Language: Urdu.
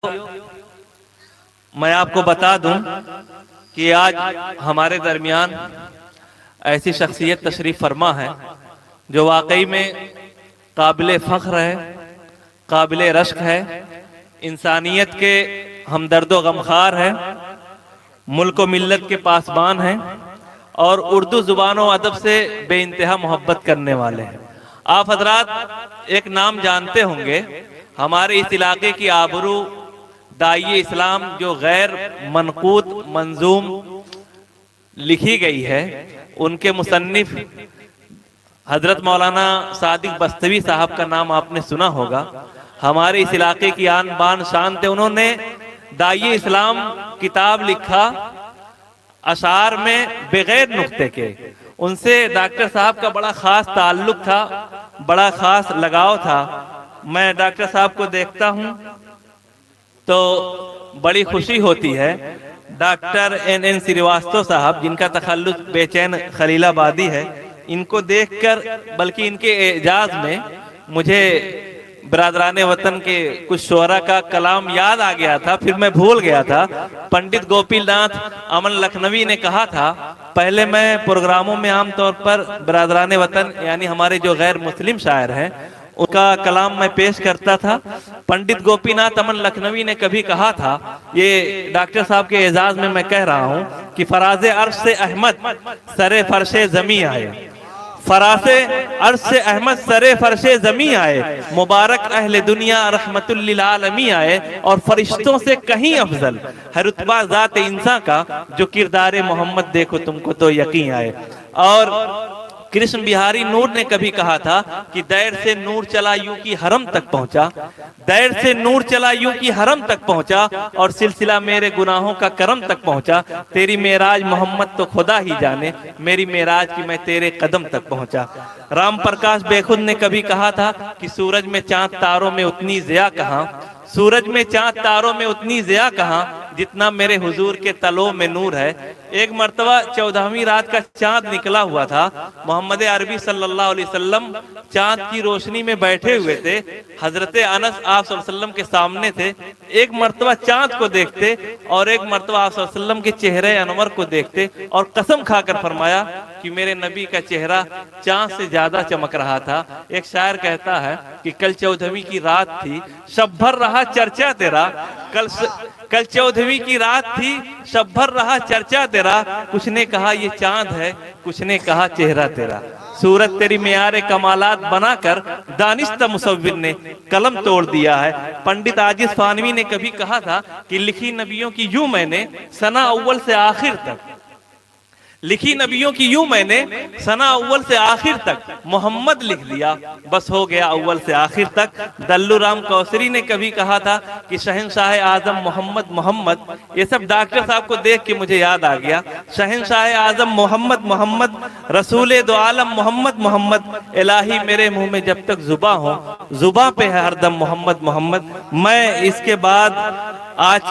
میں آپ کو بتا دوں کہ آج ہمارے درمیان ایسی شخصیت تشریف فرما ہے جو واقعی میں قابل فخر ہے، قابل رشک ہے، انسانیت کے ہمدرد و غمخوار ہے، ملک و ملت کے پاسبان ہیں اور اردو زبان و ادب سے بے انتہا محبت کرنے والے ہیں۔ آپ حضرات ایک نام جانتے ہوں گے، ہمارے اس علاقے کی آبرو داعی اسلام جو غیر منقوط منظوم لکھی گئی ہے، ان کے مصنف حضرت مولانا صادق بستوی صاحب کا نام آپ نے سنا ہوگا۔ ہمارے اس علاقے کی آن بان شان تھے، انہوں نے داعی اسلام کتاب لکھا اشعار میں بغیر نقطے کے۔ ان سے ڈاکٹر صاحب کا بڑا خاص تعلق تھا، بڑا خاص لگاؤ تھا۔ میں ڈاکٹر صاحب کو دیکھتا ہوں تو بڑی خوشی ہوتی ہے۔ ڈاکٹر این سریواستو صاحب، جن کا تخلص بے چین خلیل آبادی ہے، ان کو دیکھ کر بلکہ ان کے اعجاز میں مجھے برادران وطن کے کچھ شعراء کا کلام یاد آ گیا تھا، پھر میں بھول گیا تھا۔ پنڈت گوپی ناتھ امن لکھنوی نے کہا تھا، پہلے میں پروگراموں میں عام طور پر برادران وطن یعنی ہمارے جو غیر مسلم شاعر ہیں ان کا کلام میں پیش کرتا تھا۔ پنڈت گوپی ناتھ امن لکھنوی نے کبھی کہا تھا، یہ ڈاکٹر صاحب کے اعزاز میں میں کہہ رہا ہوں کہ فراز عرش سے احمد سر فرش زمیں آئے، فراز عرش سے احمد سر فرش زمیں آئے، مبارک اہل دنیا رحمت للعالمین آئے، اور فرشتوں سے کہیں افضل ہے رتبہ ذات انسان کا، جو کردار محمد دیکھو تم کو تو یقین آئے۔ اور کرشن بہاری نور نے کبھی کہا تھا کہ دیر سے نور چلا یوں کی حرم تک پہنچا، دیر سے نور چلا یوں کی حرم تک پہنچا، اور سلسلہ میرے گناہوں کا کرم تک پہنچا، تیری معراج محمد تو خدا ہی جانے، میری معراج کی میں تیرے قدم تک پہنچا۔ رام پرکاش بے خود نے کبھی کہا تھا کہ سورج میں چاند تاروں میں اتنی ضیاء کہاں، سورج میں چاند تاروں میں اتنی ضیاء کہاں جتنا میرے حضور کے تلوں میں نور ہے۔ ایک مرتبہ 14ویں رات کا چاند نکلا ہوا تھا، محمد عربی صلی اللہ علیہ وسلم چاند کی روشنی میں بیٹھے ہوئے تھے، حضرت انس آپ صلی اللہ علیہ وسلم کے سامنے تھے۔ ایک مرتبہ چاند کو دیکھتے اور ایک مرتبہ آپ صلی اللہ علیہ وسلم کے چہرے انور کو دیکھتے اور قسم کھا کر فرمایا کہ میرے نبی کا چہرہ چاند سے زیادہ چمک رہا تھا۔ ایک شاعر کہتا ہے کہ کل 14ویں کی رات تھی، شب بھر رہا چرچا تیرا، کل 14ویں کی رات تھی، شب بھر رہا چرچا تیرا، کچھ نے کہا یہ چاند ہے، کچھ نے کہا چہرہ تیرا، صورت تیری معیار کمالات بنا کر دانشتہ مصور نے قلم توڑ دیا ہے۔ پنڈت عاجز فانوی نے کبھی کہا تھا کہ لکھی نبیوں کی یوں میں نے ثنا اول سے آخر تک، لکھی نبیوں کی یوں میں نے ثنا اول سے آخر تک، محمد لکھ دیا بس ہو گیا اول سے آخر تک۔ دلو رام کوثری نے کبھی کہا تھا کہ شہنشاہ اعظم محمد محمد، یہ سب ڈاکٹر صاحب کو دیکھ کے مجھے یاد آ گیا، شہنشاہ اعظم محمد محمد، رسول دو عالم محمد محمد، الہی میرے منہ میں جب تک زباں ہو، زباں پہ ہے ہر دم محمد محمد۔ میں اس کے بعد آج